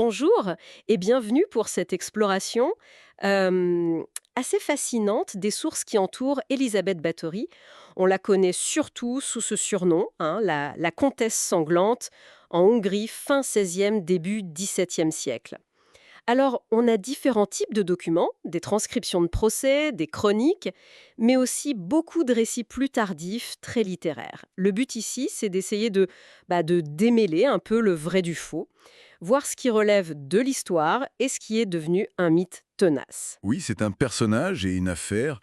Bonjour et bienvenue pour cette exploration euh, assez fascinante des sources qui entourent Elisabeth Báthory. On la connaît surtout sous ce surnom, hein, la comtesse sanglante, en Hongrie fin 16e, début 17e siècle. Alors, on a différents types de documents, des transcriptions de procès, des chroniques, mais aussi beaucoup de récits plus tardifs, très littéraires. Le but ici, c'est d'essayer de démêler un peu le vrai du faux, voir ce qui relève de l'histoire et ce qui est devenu un mythe tenace. Oui, c'est un personnage et une affaire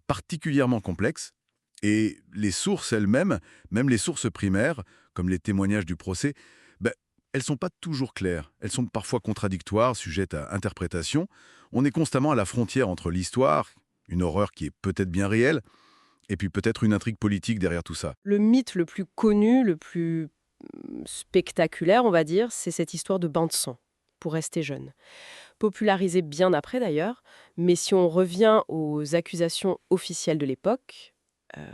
particulièrement complexe. Et les sources elles-mêmes, même les sources primaires, comme les témoignages du procès, ben, elles sont pas toujours claires. Elles sont parfois contradictoires, sujettes à interprétation. On est constamment à la frontière entre l'histoire, une horreur qui est peut-être bien réelle, et puis peut-être une intrigue politique derrière tout ça. Le mythe le plus connu, le plus spectaculaire, on va dire, c'est cette histoire de bain de sang, pour rester jeune. Popularisé bien après d'ailleurs, mais si on revient aux accusations officielles de l'époque, euh,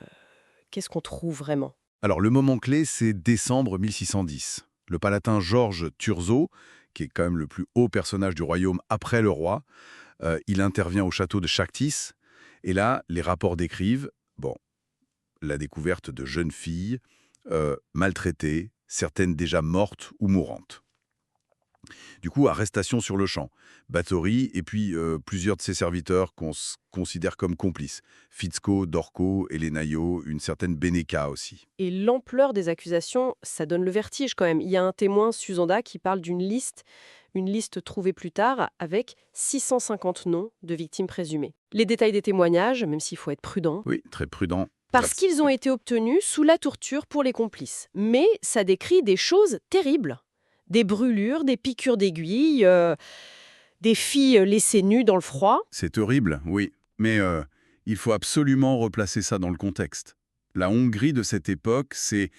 qu'est-ce qu'on trouve vraiment? Alors le moment clé, c'est décembre 1610. Le palatin Georges Turgot, qui est quand même le plus haut personnage du royaume après le roi, il intervient au château de Chactis, et là, les rapports décrivent, bon, la découverte de jeunes filles maltraitées, certaines déjà mortes ou mourantes. Du coup, arrestation sur le champ. Báthory et puis plusieurs de ses serviteurs qu'on considère comme complices. Fitzko, Dorco, Elenaio, une certaine Beneka aussi. Et l'ampleur des accusations, ça donne le vertige quand même. Il y a un témoin, Susanda, qui parle une liste trouvée plus tard avec 650 noms de victimes présumées. Les détails des témoignages, même s'il faut être prudent, Oui, très prudent. parce qu'ils ont été obtenus sous la torture pour les complices. Mais ça décrit des choses terribles. Des brûlures, des piqûres d'aiguilles, des filles laissées nues dans le froid. C'est horrible, oui. Mais il faut absolument replacer ça dans le contexte. La Hongrie de cette époque, c'est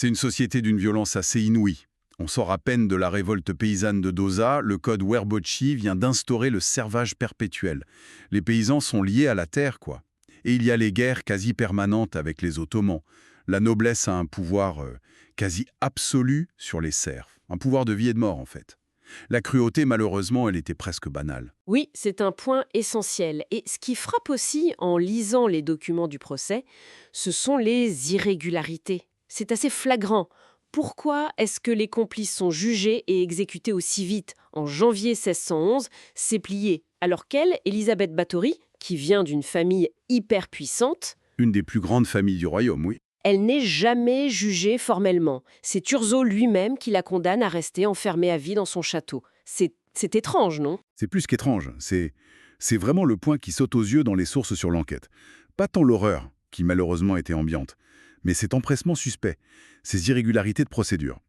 une société d'une violence assez inouïe. On sort à peine de la révolte paysanne de Doza, le code Werbochy vient d'instaurer le servage perpétuel. Les paysans sont liés à la terre, quoi. Et il y a les guerres quasi permanentes avec les Ottomans. La noblesse a un pouvoir quasi absolu sur les serfs. Un pouvoir de vie et de mort, en fait. La cruauté, malheureusement, elle était presque banale. Oui, c'est un point essentiel. Et ce qui frappe aussi en lisant les documents du procès, ce sont les irrégularités. C'est assez flagrant. Pourquoi est-ce que les complices sont jugés et exécutés aussi vite? En janvier 1611, c'est plié. Alors qu'elle, Elisabeth Báthory, qui vient d'une famille hyper puissante, Une des plus grandes familles du royaume, oui. elle n'est jamais jugée formellement. C'est Turgot lui-même qui la condamne à rester enfermée à vie dans son château. C'est étrange, non? C'est plus qu'étrange. C'est vraiment le point qui saute aux yeux dans les sources sur l'enquête. Pas tant l'horreur, qui malheureusement était ambiante, mais cet empressement suspect, ces irrégularités de procédure.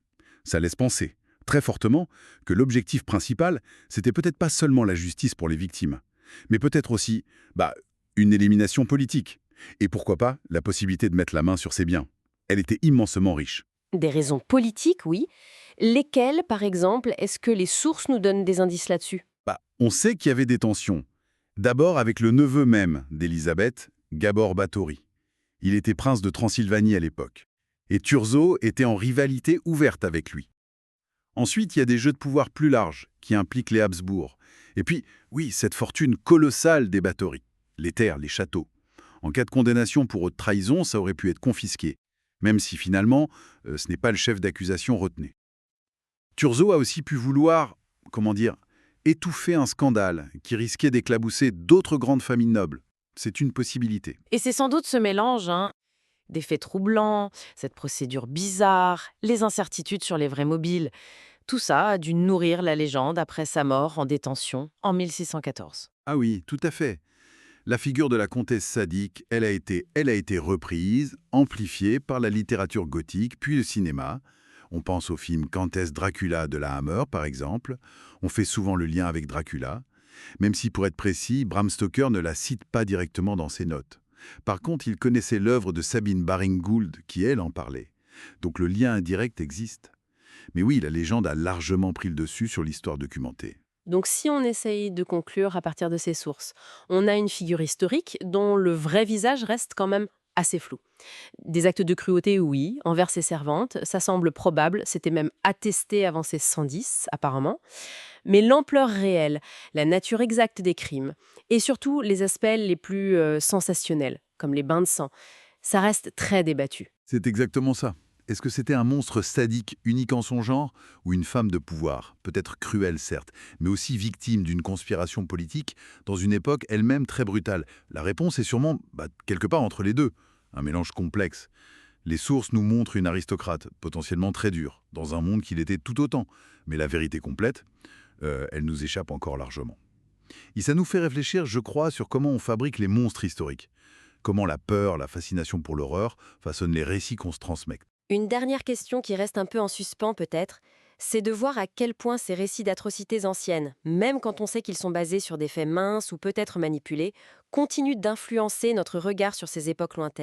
Ça laisse penser, très fortement, que l'objectif principal, c'était peut-être pas seulement la justice pour les victimes, mais peut-être aussi, une élimination politique. Et pourquoi pas la possibilité de mettre la main sur ses biens. Elle était immensément riche. Des raisons politiques, oui. Lesquelles, par exemple, est-ce que les sources nous donnent des indices là-dessus? On sait qu'il y avait des tensions. D'abord avec le neveu même d'Élisabeth, Gabor Báthory. Il était prince de Transylvanie à l'époque. Et Turgot était en rivalité ouverte avec lui. Ensuite, il y a des jeux de pouvoir plus larges qui impliquent les Habsbourg. Et puis, oui, cette fortune colossale des Báthory. Les terres, les châteaux. En cas de condamnation pour haute trahison, ça aurait pu être confisqué. Même si finalement, ce n'est pas le chef d'accusation retenu. Turgot a aussi pu vouloir, comment dire, étouffer un scandale qui risquait d'éclabousser d'autres grandes familles nobles. C'est une possibilité. Et c'est sans doute ce mélange, hein, des faits troublants, cette procédure bizarre, les incertitudes sur les vrais mobiles. Tout ça a dû nourrir la légende après sa mort en détention en 1614. Ah oui, tout à fait. La figure de la comtesse sadique, elle a été reprise, amplifiée par la littérature gothique, puis le cinéma. On pense au film Countess Dracula de la Hammer, par exemple. On fait souvent le lien avec Dracula. Même si, pour être précis, Bram Stoker ne la cite pas directement dans ses notes. Par contre, il connaissait l'œuvre de Sabine Baring-Gould, qui, elle, en parlait. Donc le lien indirect existe. Mais oui, la légende a largement pris le dessus sur l'histoire documentée. Donc si on essaye de conclure à partir de ces sources, on a une figure historique dont le vrai visage reste quand même assez flou. Des actes de cruauté, oui, envers ses servantes, ça semble probable, c'était même attesté avant ses 110, apparemment. Mais l'ampleur réelle, la nature exacte des crimes, et surtout les aspects les plus sensationnels, comme les bains de sang, ça reste très débattu. C'est exactement ça. Est-ce que c'était un monstre sadique unique en son genre ou une femme de pouvoir, peut-être cruelle certes, mais aussi victime d'une conspiration politique dans une époque elle-même très brutale? La réponse est sûrement quelque part entre les deux, un mélange complexe. Les sources nous montrent une aristocrate, potentiellement très dure, dans un monde qu'il était tout autant, mais la vérité complète, elle nous échappe encore largement. Et ça nous fait réfléchir, je crois, sur comment on fabrique les monstres historiques. Comment la peur, la fascination pour l'horreur façonnent les récits qu'on se transmet. Une dernière question qui reste un peu en suspens peut-être, c'est de voir à quel point ces récits d'atrocités anciennes, même quand on sait qu'ils sont basés sur des faits minces ou peut-être manipulés, continuent d'influencer notre regard sur ces époques lointaines.